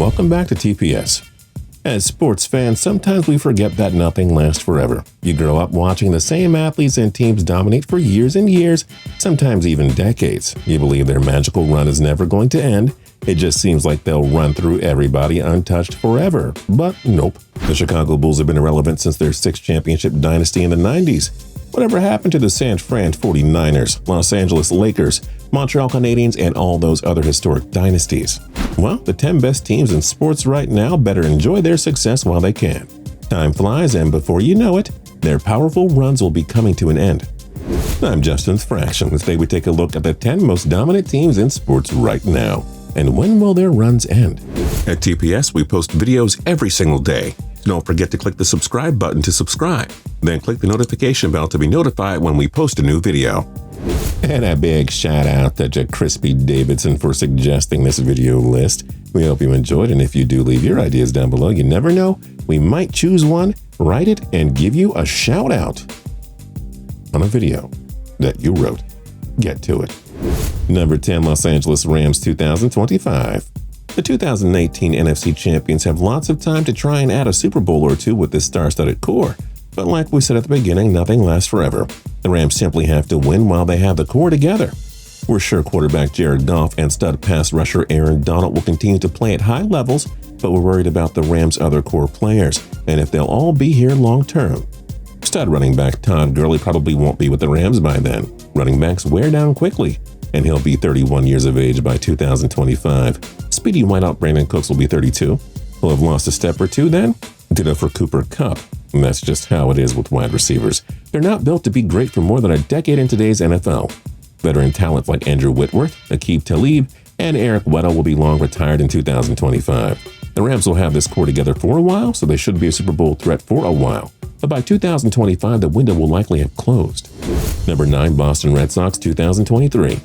welcome back to TPS. As sports fans, sometimes we forget that nothing lasts forever. You grow up watching the same athletes and teams dominate for years and years, sometimes even decades. You believe their magical run is never going to end. It just seems like they'll run through everybody untouched forever. But nope. The Chicago Bulls have been irrelevant since their sixth championship dynasty in the 90s. Whatever happened to the San Fran 49ers, Los Angeles Lakers, Montreal Canadiens, and all those other historic dynasties? Well, the 10 best teams in sports right now better enjoy their success while they can. Time flies, and before you know it, their powerful runs will be coming to an end. I'm Justin's Fraction. Today we take a look at the 10 most dominant teams in sports right now. And when will their runs end? At TPS, we post videos every single day. Don't forget to click the subscribe button to subscribe. Then click the notification bell to be notified when we post a new video. And a big shout out to Crispy Davidson for suggesting this video list. We hope you enjoyed, and if you do, leave your ideas down below. You never know, we might choose one, write it, and give you a shout out on a video that you wrote. Get to it. Number 10, Los Angeles Rams 2025. The 2018 NFC champions have lots of time to try and add a Super Bowl or two with this star-studded core. But like we said at the beginning, nothing lasts forever. The Rams simply have to win while they have the core together. We're sure quarterback Jared Goff and stud pass rusher Aaron Donald will continue to play at high levels, but we're worried about the Rams' other core players and if they'll all be here long-term. Stud running back Todd Gurley probably won't be with the Rams by then. Running backs wear down quickly, and he'll be 31 years of age by 2025. Speedy wideout Brandon Cooks will be 32. He'll have lost a step or two then. Ditto for Cooper Kupp. And that's just how it is with wide receivers. They're not built to be great for more than a decade in today's NFL. Veteran talents like Andrew Whitworth, Aqib Talib, and Eric Weddle will be long retired in 2025. The Rams will have this core together for a while, so they should be a Super Bowl threat for a while. But by 2025, the window will likely have closed. Number 9, Boston Red Sox 2023.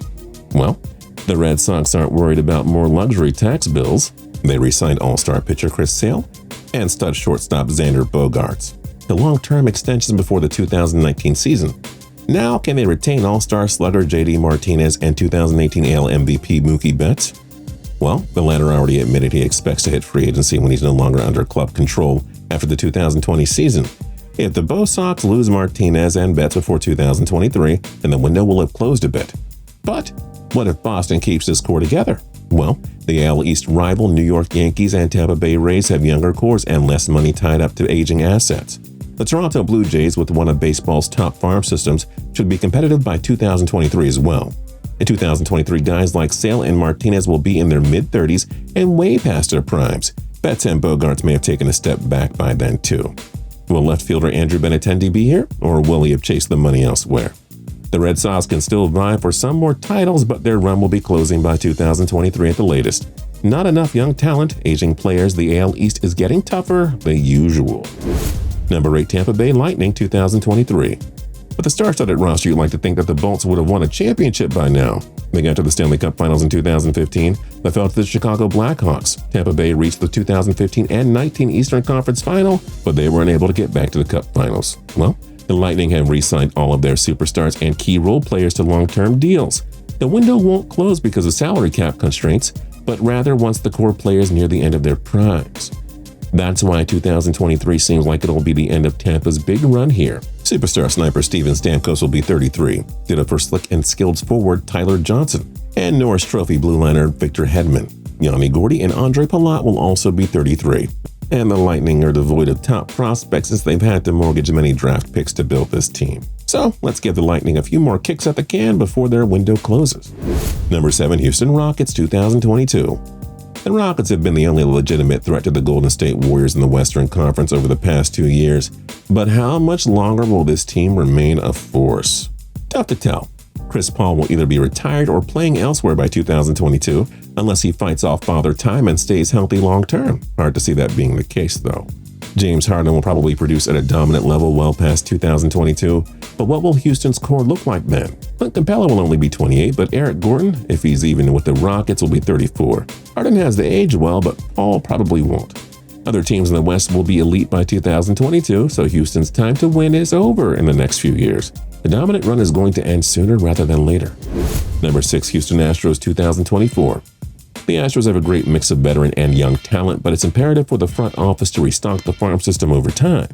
Well, the Red Sox aren't worried about more luxury tax bills. They re-signed all-star pitcher Chris Sale and stud shortstop Xander Bogaerts to long-term extensions before the 2019 season. Now, can they retain all-star slugger JD Martinez and 2018 AL MVP Mookie Betts? Well, the latter already admitted he expects to hit free agency when he's no longer under club control after the 2020 season. If the Bo Sox lose Martinez and Betts before 2023, then the window will have closed a bit. But what if Boston keeps this core together? Well, the AL East rival New York Yankees and Tampa Bay Rays have younger cores and less money tied up to aging assets. The Toronto Blue Jays, with one of baseball's top farm systems, should be competitive by 2023 as well. In 2023, guys like Sale and Martinez will be in their mid-30s and way past their primes. Betts and Bogaerts may have taken a step back by then too. Will left fielder Andrew Benintendi be here, or will he have chased the money elsewhere? The Red Sox can still vie for some more titles, but their run will be closing by 2023 at the latest. Not enough young talent, aging players, the AL East is getting tougher than usual. Number 8, Tampa Bay Lightning 2023. With a star-studded roster, you'd like to think that the Bolts would have won a championship by now. They got to the Stanley Cup Finals in 2015, but fell to the Chicago Blackhawks. Tampa Bay reached the 2015 and 19 Eastern Conference Final, but they were unable to get back to the Cup Finals. Well, the Lightning have re-signed all of their superstars and key role players to long-term deals. The window won't close because of salary cap constraints, but rather once the core players near the end of their primes. That's why 2023 seems like it'll be the end of Tampa's big run here. Superstar sniper Steven Stamkos will be 33, ditto for slick and skilled forward Tyler Johnson, and Norris Trophy blue liner Victor Hedman. Yanni Gordy and Andre Palat will also be 33. And the Lightning are devoid of top prospects since they've had to mortgage many draft picks to build this team. So let's give the Lightning a few more kicks at the can before their window closes. Number 7, Houston Rockets 2022. The Rockets have been the only legitimate threat to the Golden State Warriors in the Western Conference over the past 2 years. But how much longer will this team remain a force? Tough to tell. Chris Paul will either be retired or playing elsewhere by 2022, unless he fights off Father Time and stays healthy long-term. Hard to see that being the case, though. James Harden will probably produce at a dominant level well past 2022, but what will Houston's core look like then? Clint Capella will only be 28, but Eric Gordon, if he's even with the Rockets, will be 34. Harden has the age well, but Paul probably won't. Other teams in the West will be elite by 2022, so Houston's time to win is over in the next few years. The dominant run is going to end sooner rather than later. Number 6, Houston Astros 2024. The Astros have a great mix of veteran and young talent, but it's imperative for the front office to restock the farm system over time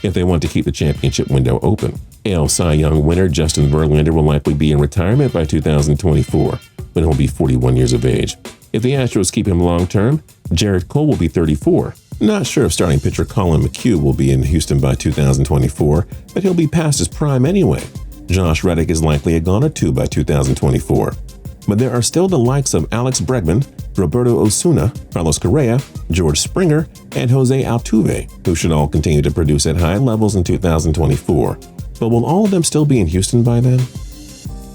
if they want to keep the championship window open. AL Cy Young winner Justin Verlander will likely be in retirement by 2024, when he'll be 41 years of age. If the Astros keep him long-term, Jarrett Cole will be 34. Not sure if starting pitcher Colin McHugh will be in Houston by 2024, but he'll be past his prime anyway. Josh Reddick is likely a gone or two by 2024. But there are still the likes of Alex Bregman, Roberto Osuna, Carlos Correa, George Springer, and Jose Altuve, who should all continue to produce at high levels in 2024. But will all of them still be in Houston by then?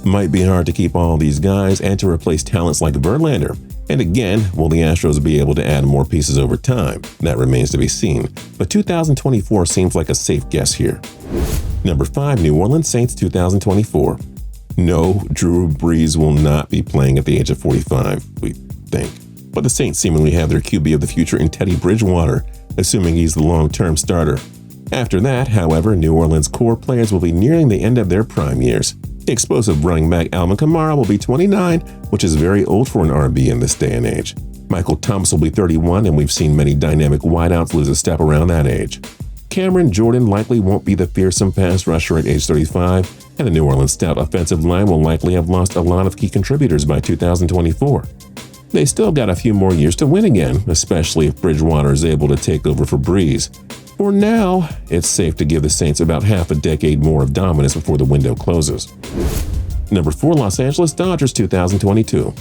Might be hard to keep all these guys and to replace talents like Verlander. And again, will the Astros be able to add more pieces over time? That remains to be seen. But 2024 seems like a safe guess here. Number 5, New Orleans Saints 2024. No, Drew Brees will not be playing at the age of 45, we think. But the Saints seemingly have their QB of the future in Teddy Bridgewater, assuming he's the long-term starter. After that, however, New Orleans core players will be nearing the end of their prime years. The explosive running back Alvin Kamara will be 29, which is very old for an RB in this day and age. Michael Thomas will be 31, and we've seen many dynamic wideouts lose a step around that age. Cameron Jordan likely won't be the fearsome pass rusher at age 35, and the New Orleans stout offensive line will likely have lost a lot of key contributors by 2024. They still got a few more years to win again, especially if Bridgewater is able to take over for Brees. For now, it's safe to give the Saints about half a decade more of dominance before the window closes. Number 4, Los Angeles Dodgers 2022.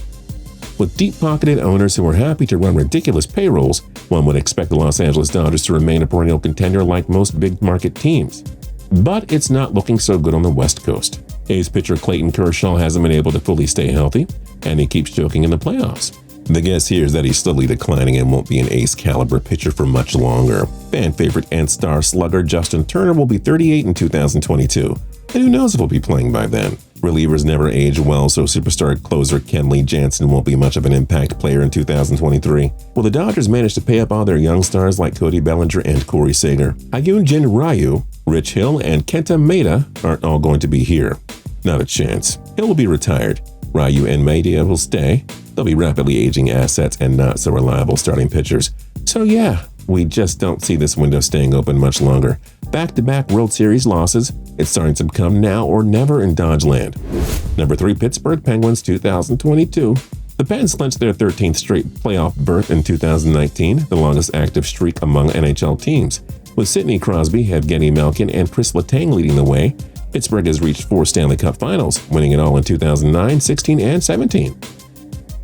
With deep-pocketed owners who are happy to run ridiculous payrolls, one would expect the Los Angeles Dodgers to remain a perennial contender like most big-market teams. But it's not looking so good on the West Coast. A's pitcher Clayton Kershaw hasn't been able to fully stay healthy, and he keeps choking in the playoffs. The guess here is that he's slowly declining and won't be an ace-caliber pitcher for much longer. Fan favorite and star slugger Justin Turner will be 38 in 2022, and who knows if he'll be playing by then. Relievers never age well, so superstar closer Kenley Jansen won't be much of an impact player in 2023. Will the Dodgers manage to pay up all their young stars like Cody Bellinger and Corey Seager? Hyunjin Ryu, Rich Hill, and Kenta Maeda aren't all going to be here. Not a chance. Hill will be retired. Ryu and Maeda will stay. They'll be rapidly aging assets and not so reliable starting pitchers. So yeah, we just don't see this window staying open much longer. Back-to-back World Series losses, it's starting to become now or never in Dodge land. Number 3, Pittsburgh Penguins 2022. The Pens clinched their 13th straight playoff berth in 2019, the longest active streak among NHL teams. With Sidney Crosby, Evgeny Malkin, and Chris Letang leading the way, Pittsburgh has reached 4 Stanley Cup Finals, winning it all in 2009, 16, and 17.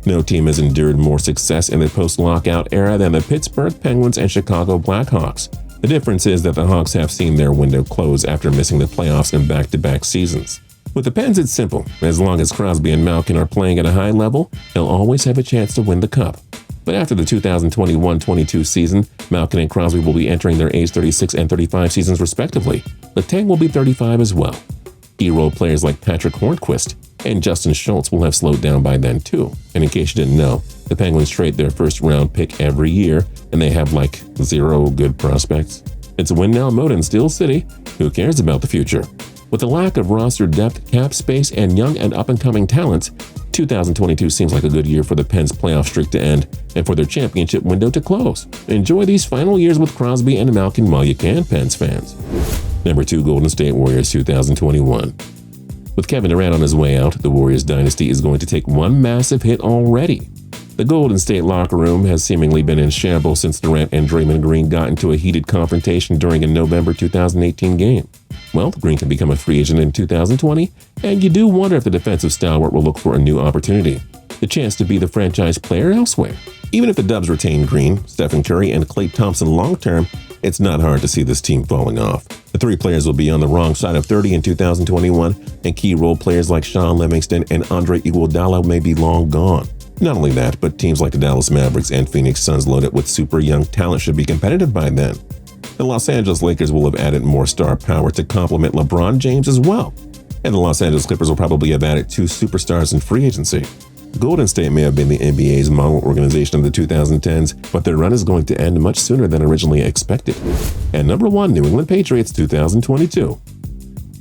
No team has endured more success in the post-lockout era than the Pittsburgh Penguins and Chicago Blackhawks. The difference is that the Hawks have seen their window close after missing the playoffs in back-to-back seasons. With the Pens, it's simple. As long as Crosby and Malkin are playing at a high level, they'll always have a chance to win the cup. But after the 2021-22 season, Malkin and Crosby will be entering their age 36 and 35 seasons respectively. Letang will be 35 as well. Key role players like Patrick Hornquist and Justin Schultz will have slowed down by then too. And in case you didn't know, the Penguins trade their first-round pick every year, and they have like 0 good prospects. It's a win-now mode in Steel City. Who cares about the future? With a lack of roster depth, cap space, and young and up-and-coming talents, 2022 seems like a good year for the Pens' playoff streak to end and for their championship window to close. Enjoy these final years with Crosby and Malkin while you can, Pens fans. Number 2, Golden State Warriors 2021. With Kevin Durant on his way out, the Warriors dynasty is going to take one massive hit already. The Golden State locker room has seemingly been in shambles since Durant and Draymond Green got into a heated confrontation during a November 2018 game. Well, Green can become a free agent in 2020, and you do wonder if the defensive stalwart will look for a new opportunity, the chance to be the franchise player elsewhere. Even if the Dubs retain Green, Stephen Curry, and Klay Thompson long-term, it's not hard to see this team falling off. The 3 players will be on the wrong side of 30 in 2021, and key role players like Sean Livingston and Andre Iguodala may be long gone. Not only that, but teams like the Dallas Mavericks and Phoenix Suns loaded with super young talent should be competitive by then. The Los Angeles Lakers will have added more star power to complement LeBron James as well. And the Los Angeles Clippers will probably have added 2 superstars in free agency. Golden State may have been the NBA's model organization of the 2010s, but their run is going to end much sooner than originally expected. And number 1, New England Patriots 2022.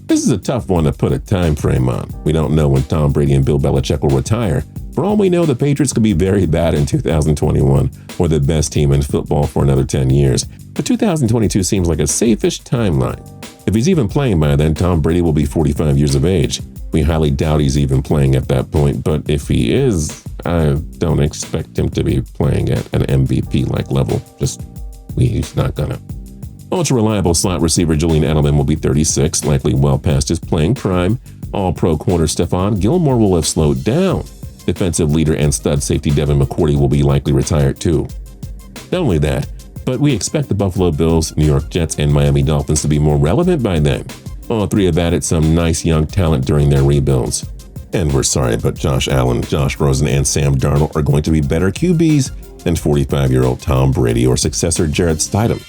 This is a tough one to put a time frame on. We don't know when Tom Brady and Bill Belichick will retire, For all we know, the Patriots could be very bad in 2021 or the best team in football for another 10 years. But 2022 seems like a safe-ish timeline. If he's even playing by then, Tom Brady will be 45 years of age. We highly doubt he's even playing at that point, but if he is, I don't expect him to be playing at an MVP-like level. He's not gonna. Ultra-reliable slot receiver Julian Edelman will be 36, likely well past his playing prime. All-pro corner Stephon Gilmore will have slowed down. Defensive leader and stud safety Devin McCourty will be likely retired too. Not only that, but we expect the Buffalo Bills, New York Jets, and Miami Dolphins to be more relevant by then. All three have added some nice young talent during their rebuilds. And we're sorry, but Josh Allen, Josh Rosen, and Sam Darnold are going to be better QBs than 45-year-old Tom Brady or successor Jarrett Stidham.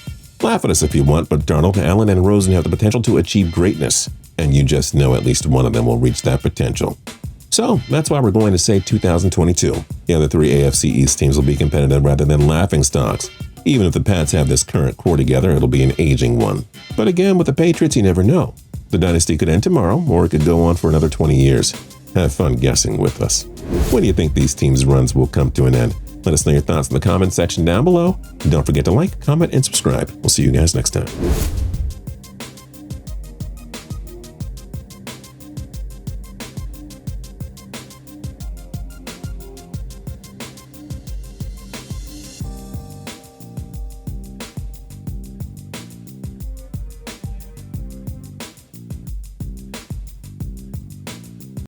Laugh at us if you want, but Darnold, Allen, and Rosen have the potential to achieve greatness, and you just know at least one of them will reach that potential. So that's why we're going to say 2022. The other three AFC East teams will be competitive rather than laughingstocks. Even if the Pats have this current core together, it'll be an aging one. But again, with the Patriots, you never know. The dynasty could end tomorrow, or it could go on for another 20 years. Have fun guessing with us. When do you think these teams' runs will come to an end? Let us know your thoughts in the comment section down below. And don't forget to like, comment, and subscribe. We'll see you guys next time.